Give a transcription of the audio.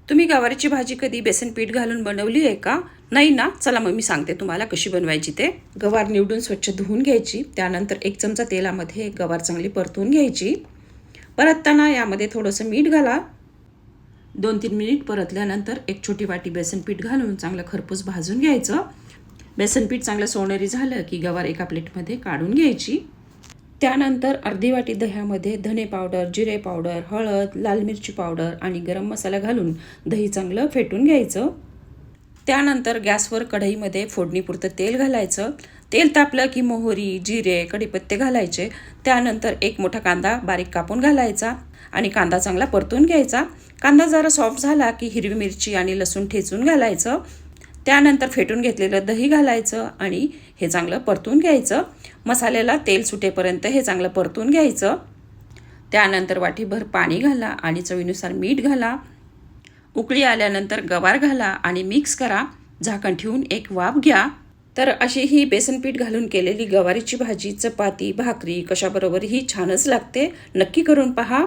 तुम्ही गवारीची भाजी कधी बेसन पीठ घालून बनवली आहे का? नाही ना? चला मग मी सांगते तुम्हाला कशी बनवायची ते. गवार निवडून स्वच्छ धुवून घ्यायची. त्यानंतर 1 चमचा तेलामध्ये गवार चांगली परतून घ्यायची. परतताना यामध्ये थोडंसं मीठ घाला. 2-3 मिनिट परतल्यानंतर 1 छोटी वाटी बेसन पीठ घालून चांगलं खरपूस भाजून घ्यायचं. बेसन पीठ चांगलं सोनेरी झालं की गवार एका प्लेटमध्ये काढून घ्यायची. त्यानंतर अर्धी वाटी दह्यामध्ये धने पावडर, जिरे पावडर, हळद, लाल मिरची पावडर आणि गरम मसाला घालून दही चांगलं फेटून घ्यायचं. त्यानंतर गॅसवर कढईमध्ये फोडणीपुरतं तेल घालायचं. तेल तापलं की मोहरी, जिरे, कढीपत्ते घालायचे. त्यानंतर 1 मोठा कांदा बारीक कापून घालायचा आणि कांदा चांगला परतून घ्यायचा. कांदा जरा सॉफ्ट झाला की हिरवी मिरची आणि लसूण ठेचून घालायचं. त्यानंतर फेटून घेतलेलं दही घालायचं आणि हे चांगलं परतून घ्यायचं. मसाल्याला तेल सुटेपर्यंत हे चांगलं परतून घ्यायचं. त्यानंतर वाटीभर पाणी घाला आणि चवीनुसार मीठ घाला. उकळी आल्यानंतर गवार घाला आणि मिक्स करा. झाकण ठेवून एक वाफ घ्या. तर अशी ही बेसन पीठ घालून केलेली गवारीची भाजी चपाती, भाकरी कशाबरोबरही छानच लागते. नक्की करून पहा.